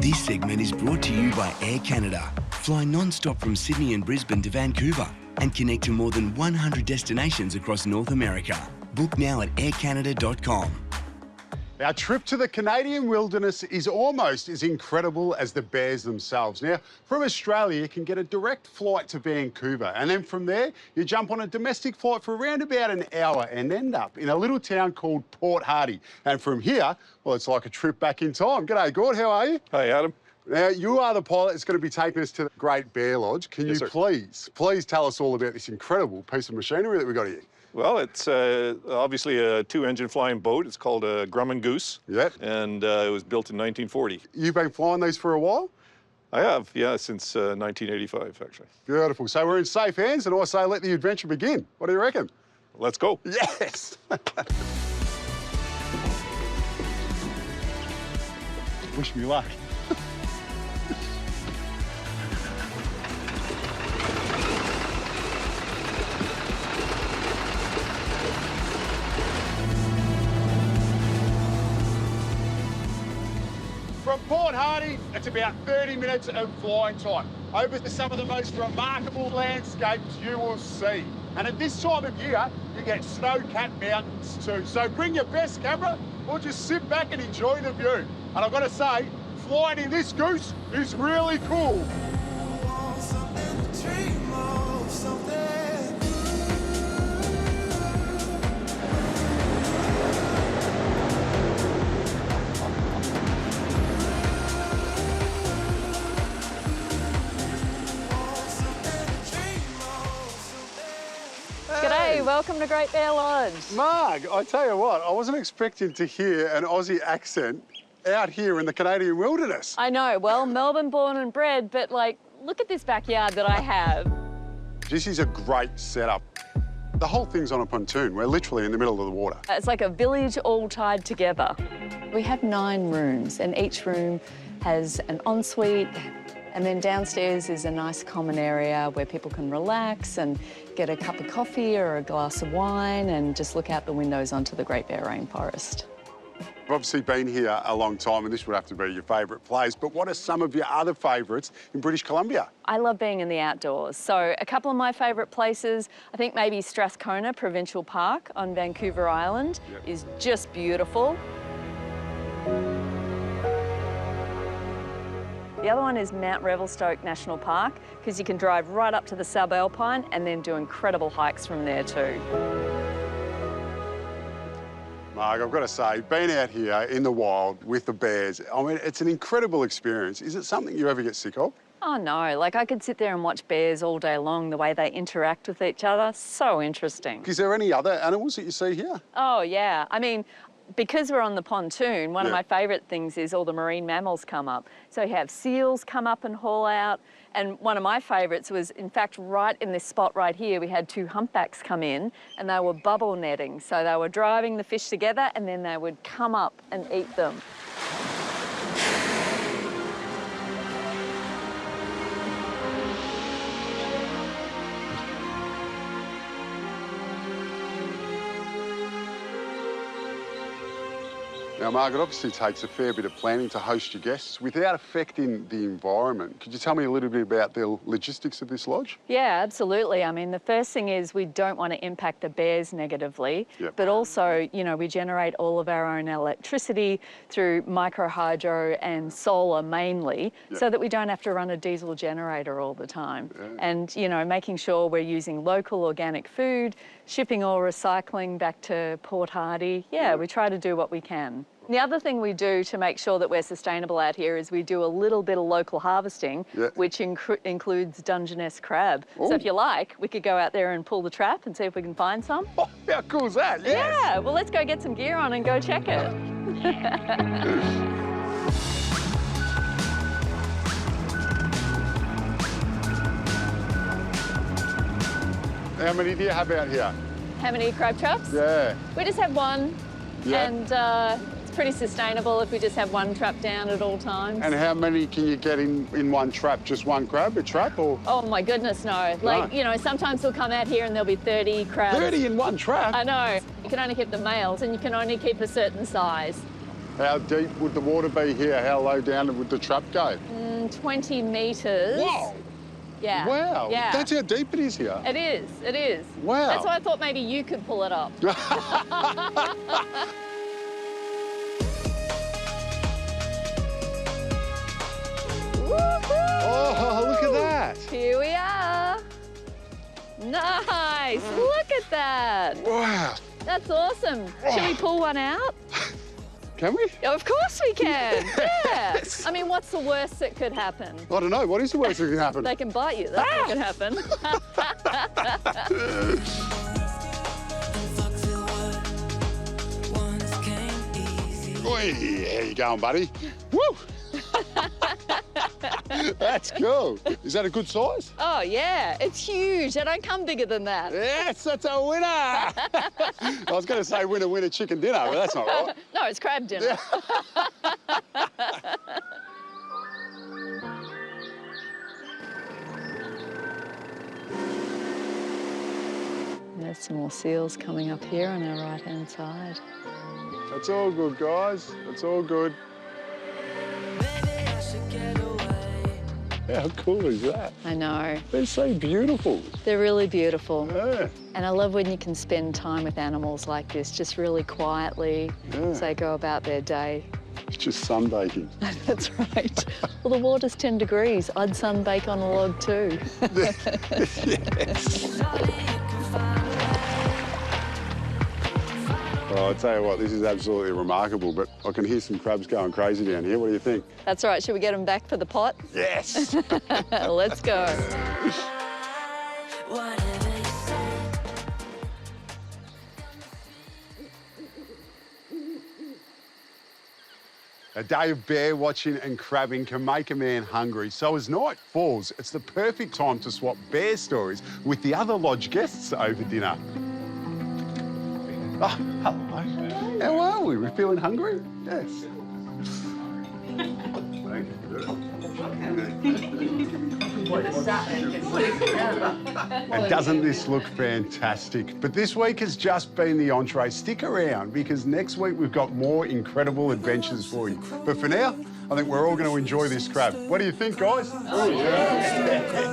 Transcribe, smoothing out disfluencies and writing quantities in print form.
This segment is brought to you by Air Canada. Fly non-stop from Sydney and Brisbane to Vancouver and connect to more than 100 destinations across North America. Book now at aircanada.com. Our trip to the Canadian wilderness is almost as incredible as the bears themselves. Now, from Australia, you can get a direct flight to Vancouver, and then from there, you jump on a domestic flight for around about an hour and end up in a little town called Port Hardy. And from here, well, it's like a trip back in time. G'day, Gord, how are you? Hey, Adam. Now, you are the pilot that's going to be taking us to the Great Bear Lodge. Can Yes, you sir. please tell us all about this incredible piece of machinery that we've got here? Well, it's obviously a two-engine flying boat. It's called a Gruman Goose. Yep. And it was built in 1940. You've been flying these for a while? I have, yeah, since 1985, actually. Beautiful. So we're in safe hands, and I say let the adventure begin. What do you reckon? Let's go. Yes! Wish me luck. From Port Hardy, it's about 30 minutes of flying time over to some of the most remarkable landscapes you will see. And at this time of year, you get snow-capped mountains too. So bring your best camera or just sit back and enjoy the view. And I've got to say, flying in this goose is really cool. G'day, welcome to Great Bear Lodge. Marg, I tell you what, I wasn't expecting to hear an Aussie accent out here in the Canadian wilderness. I know, well, Melbourne born and bred, but like, look at this backyard that I have. This is a great setup. The whole thing's on a pontoon. We're literally in the middle of the water. It's like a village all tied together. We have 9 rooms, and each room has an ensuite, and then downstairs is a nice common area where people can relax and get a cup of coffee or a glass of wine and just look out the windows onto the Great Bear Rainforest. You've obviously been here a long time, and this would have to be your favourite place, but what are some of your other favourites in British Columbia? I love being in the outdoors. So a couple of my favourite places, I think maybe Strathcona Provincial Park on Vancouver Island is just beautiful. The other one is Mount Revelstoke National Park, because you can drive right up to the subalpine and then do incredible hikes from there too. Marg, I've got to say, being out here in the wild with the bears, I mean, it's an incredible experience. Is it something you ever get sick of? Oh no, like I could sit there and watch bears all day long, the way they interact with each other. So interesting. Is there any other animals that you see here? Oh yeah, I mean, because we're on the pontoon, one of my favourite things is all the marine mammals come up. So you have seals come up and haul out. And one of my favourites was, in fact, right in this spot right here, we had 2 humpbacks come in and they were bubble netting. So they were driving the fish together and then they would come up and eat them. Now, Marg, it obviously takes a fair bit of planning to host your guests without affecting the environment. Could you tell me a little bit about the logistics of this lodge? Yeah, absolutely. I mean, the first thing is we don't want to impact the bears negatively, but also, you know, we generate all of our own electricity through microhydro and solar mainly, so that we don't have to run a diesel generator all the time. And, you know, making sure we're using local organic food, shipping or recycling back to Port Hardy. Yeah, we try to do what we can. The other thing we do to make sure that we're sustainable out here is we do a little bit of local harvesting, which includes Dungeness crab. So if you like, we could go out there and pull the trap and see if we can find some. Oh, how cool is that? Yes. Yeah, well, let's go get some gear on and go check it. How many do you have out here? How many crab traps? Yeah. We just have one, and it's pretty sustainable if we just have one trap down at all times. And how many can you get in one trap? Just one crab, a trap, or? Oh my goodness, no. Like, you know, sometimes we'll come out here and there'll be 30 crabs. 30 in one trap? I know. You can only keep the males and you can only keep a certain size. How deep would the water be here? How low down would the trap go? 20 metres. Whoa! Yeah. Wow. Yeah. That's how deep it is here. It is, it is. Wow. That's why I thought maybe you could pull it up. Oh, look at that. Here we are. Nice. Look at that. Wow. That's awesome. Should we pull one out? Can we? Of course we can. Yeah. I mean, what's the worst that could happen? I don't know. What is the worst that can happen? They can bite you. That's what could happen. Oi, how you going, buddy? Woo! That's cool. Is that a good size? Oh, yeah. It's huge. They don't come bigger than that. Yes, that's a winner. I was going to say winner, chicken dinner, but that's not right. No, it's crab dinner. There's some more seals coming up here on our right-hand side. That's all good, guys. That's all good. How cool is that? I know. They're so beautiful. They're really beautiful. Yeah. And I love when you can spend time with animals like this, just really quietly as they go about their day. It's just sunbaking. That's right. Well, the water's 10 degrees. I'd sunbake on a log too. Yes. Well, I'll tell you what, this is absolutely remarkable, but I can hear some crabs going crazy down here. What do you think? That's right. Should we get them back for the pot? Yes. Let's go. A day of bear watching and crabbing can make a man hungry, so as night falls, it's the perfect time to swap bear stories with the other lodge guests over dinner. Oh, hello. How are we? We feeling hungry? Yes. And doesn't this look fantastic? But this week has just been the entree. Stick around, because next week we've got more incredible adventures for you. But for now, I think we're all going to enjoy this crab. What do you think, guys? Oh, yeah.